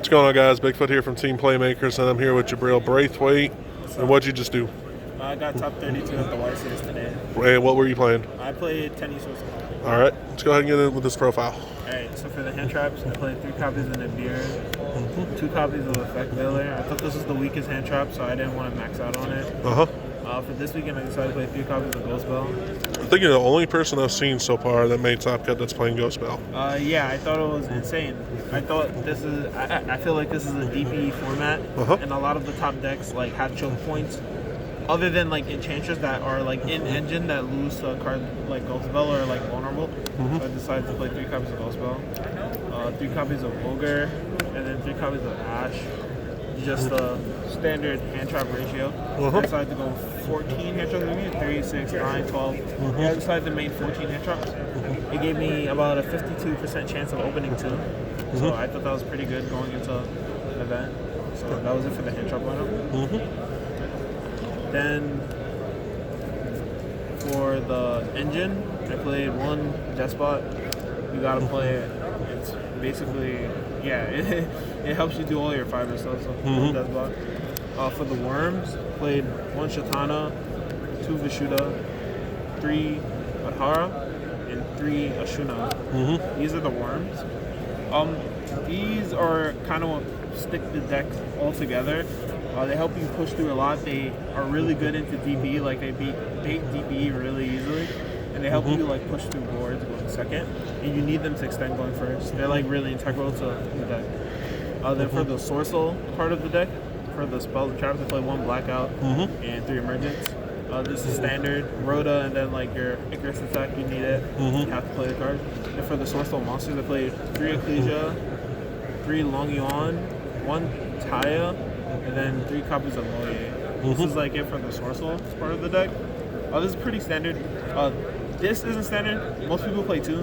What's going on, guys? Bigfoot here from Team Playmakers, and I'm here with Jibrel Braithwaite. And what'd you just do? I got top 32 at the YCS today. And what were you playing? I played Tenyi Swordsoul. All right, let's go ahead and get in with this profile. All right, so for the hand traps, I played 3 copies of Nibiru, 2 copies of Effect Veiler. I thought this was the weakest hand trap, so I didn't want to max out on it. For this weekend, I decided to play 3 copies of Ghost Bell. I think you're the only person I've seen so far that made top cut that's playing Ghost Bell. Yeah, I thought it was insane. I thought this is. I feel like this is a DPE format, and a lot of the top decks like have choke points. Other than like enchanters that are like in engine that lose to a card like Ghost Bell or like vulnerable, so I decided to play 3 copies of Ghost Bell, 3 copies of Ogre, and then 3 copies of Ash. Just a standard hand trap ratio. I decided to go 14 hand traps, 3, 6, 9, 12. I decided to make 14 hand traps. It gave me about a 52% chance of opening 2. So I thought that was pretty good going into an event. So that was it for the hand trap lineup. Then for the engine, I played 1 Despot. You gotta play it. It's basically, it helps you do all your fiber stuff. So 1 Despot. For the worms, played 1 Shatana, 2 Vishuddha, 3 Adhara, and 3 Ashuna. These are the worms. These are kind of what stick the deck all together. They help you push through a lot. They are really good into DPE, like they beat DPE really easily, and they help you like push through boards going second. And you need them to extend going first. They're like really integral to the deck. Then for the Swordsoul part of the deck, for the spells and traps, I play 1 Blackout and 3 Emergence. This is standard Rhoda, and then like your Icarus attack, you need it. You have to play the card. And for the Swordsoul monsters, I played 3 Ecclesia, 3 Long Yuan, 1 Taya, and then 3 copies of Moye. This is like it for the Swordsoul part of the deck. This is pretty standard. This isn't standard. Most people play 2.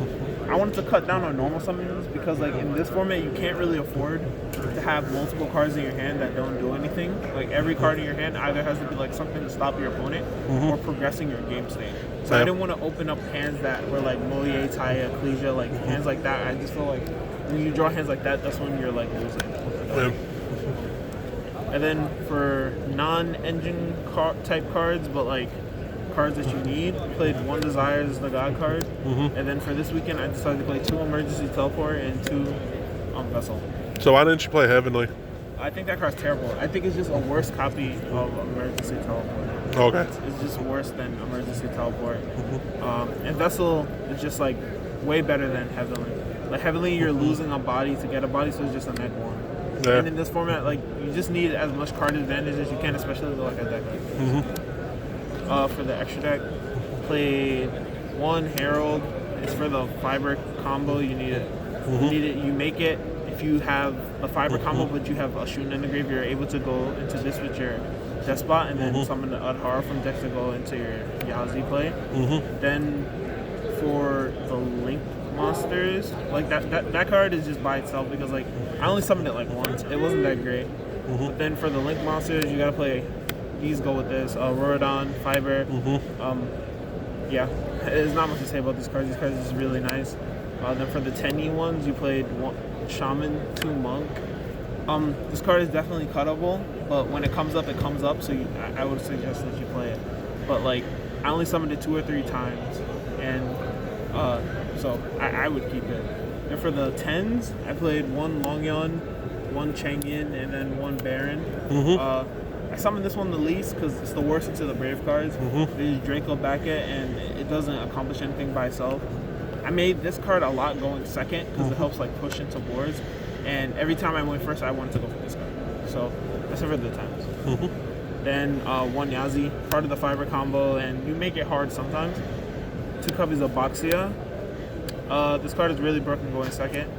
I wanted to cut down on normal summons because like in this format you can't really afford to have multiple cards in your hand that don't do anything. Like every card in your hand either has to be like something to stop your opponent or progressing your game state. So I didn't want to open up hands that were like Moye, Taya, Ecclesia, like hands like that. I just feel like when you draw hands like that, that's when you're like losing. And then for non-engine type cards, but like cards that you need, played 1 Desire as the God card. And then for this weekend, I decided to play 2 Emergency Teleport and 2 Vessel. So why didn't you play Heavenly? I think that card's terrible. I think it's just a worse copy of Emergency Teleport. Okay. It's just worse than Emergency Teleport. And Vessel is just like way better than Heavenly. Like Heavenly, you're losing a body to get a body, so it's just a neg 1. And in this format, like you just need as much card advantage as you can, especially with like a deck. For the extra deck, played 1 Herald. It's for the fiber combo. You need it. You need it. You make it if you have the fiber combo, but you have Ashuna in the grave. You're able to go into this with your Despot and then summon the Adhara from deck to go into your Yazi play. Then for the Link monsters, like that card is just by itself because like I only summoned it like once. It wasn't that great. But then for the Link monsters, you gotta play. These go with this. Rorodon, Fiber. There's not much to say about these cards. These cards is really nice. Then for the Tenyi ones, you played 1 Shaman, 2 Monk. This card is definitely cuttable, but when it comes up, it comes up. So I would suggest that you play it. But like, I only summoned it 2 or 3 times, and so I would keep it. And for the 10s, I played 1 Longyeon, 1 Changyin, and then 1 Baron. I summoned this one the least because it's the worst into the Brave cards. There's Draco Beckett, and it doesn't accomplish anything by itself. I made this card a lot going second because it helps like push into boards. And every time I went first, I wanted to go for this card. So that's it for the times. Then 1 Yazi, part of the fiber combo, and you make it hard sometimes. 2 copies of Boxia. This card is really broken going second.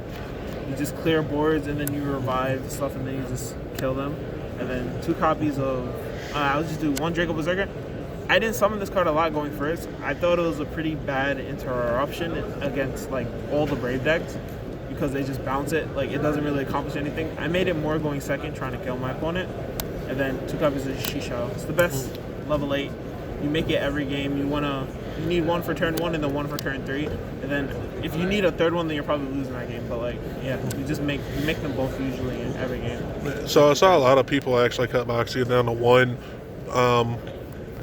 You just clear boards and then you revive stuff and then you just kill them. And then 2 copies of, I'll just do 1 Draco Berserker. I didn't summon this card a lot going first. I thought it was a pretty bad interruption against like all the Brave decks because they just bounce it. Like it doesn't really accomplish anything. I made it more going second, trying to kill my opponent. And then 2 copies of Shisho. It's the best level 8 you make it every game. You need one for turn 1 and then one for turn 3, and then if you need a third one, then you're probably losing that game. But like, yeah, you make them both usually in every game. So I saw a lot of people actually cut Moxie down to 1.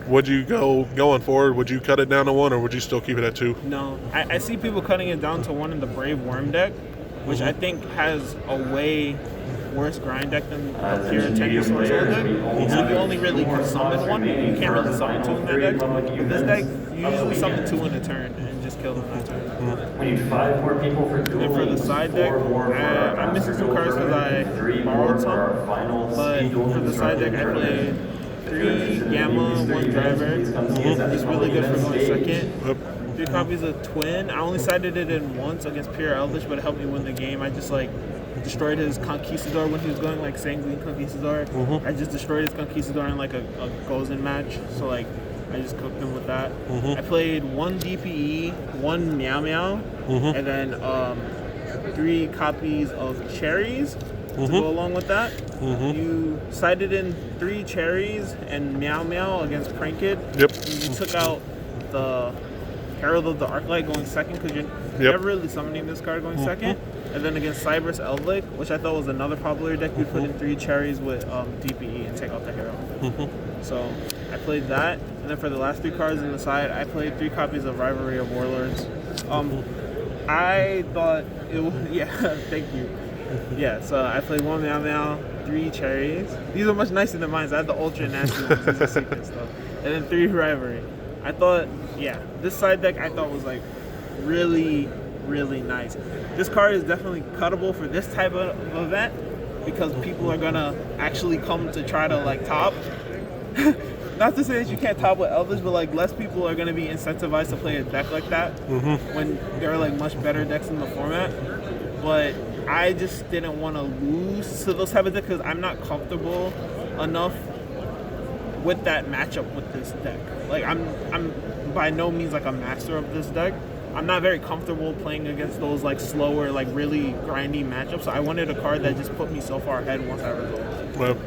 Would you going forward? Would you cut it down to 1, or would you still keep it at 2? No, I see people cutting it down to 1 in the Brave Worm deck, which I think has a way worse grind deck than the pure Tenyi Swordsoul deck. So you only really can summon 1. You can't really summon 2 in that deck. But this deck, you usually summon 2 in a turn and just kill them that turn. We need 5 more people for dueling. And for the side deck, I'm missing some cards because I borrowed some. But for the side deck, I played 3 Gamma, 1 Driver. It's really good for going second. 3 copies of Twin. I only sided it in once against Pure Eldritch, but it helped me win the game. I just destroyed his Conquistador when he was going like Sanguine Conquistador. I just destroyed his Conquistador in like a Gozen match. So like I just cooked him with that. I played 1 DPE, 1 Meow Meow, and then 3 copies of Cherries to go along with that. You sided in 3 Cherries and Meow Meow against Prankid. You took out the Herald of the Arclight going second because you're never really summoning this card going second. And then against Cyberus Eldlick, which I thought was another popular deck, you put in 3 Cherries with DPE and take out the Herald. So I played that. And then for the last 3 cards in the side, I played 3 copies of Rivalry of Warlords. I thought it was, thank you. Yeah, so I played 1 Meow Meow, 3 Cherries. These are much nicer than mine. So I had the ultra nasty ones, these are secret stuff. And then 3 Rivalry. I thought, this side deck I thought was like really, really nice. This card is definitely cuttable for this type of event because people are gonna actually come to try to like top. Not to say that you can't top with Eldritch, but like less people are gonna be incentivized to play a deck like that when there are like much better decks in the format. But I just didn't want to lose to those type of decks because I'm not comfortable enough with that matchup with this deck. Like I'm by no means like a master of this deck. I'm not very comfortable playing against those like slower, like really grindy matchups. So I wanted a card that just put me so far ahead once I resolved.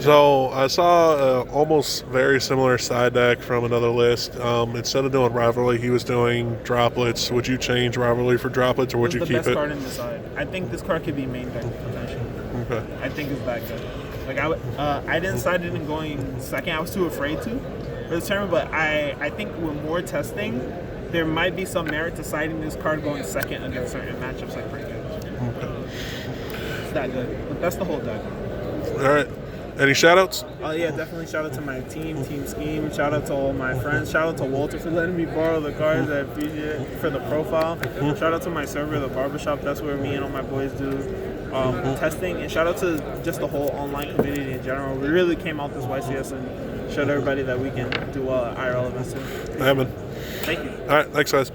So I saw almost very similar side deck from another list. Instead of doing Rivalry, he was doing Droplets. Would you change Rivalry for Droplets, or would you keep it? It's the best card in the side. I think this card could be main deck potential. Okay. I think it's that good. Like I didn't side it in going second. I was too afraid to for this tournament, but I think with more testing, there might be some merit to siding this card going second against certain matchups like Breakout. It's that good. But that's the whole deck. All right. Any shout-outs? Oh, yeah, definitely shout out to my team, Team Scheme. Shout out to all my friends. Shout out to Walter for letting me borrow the cards. I appreciate it for the profile. Shout out to my server, the Barbershop. That's where me and all my boys do testing. And shout out to just the whole online community in general. We really came out this YCS and showed everybody that we can do well at IRL events too. Amen. Thank you. All right. Thanks, guys.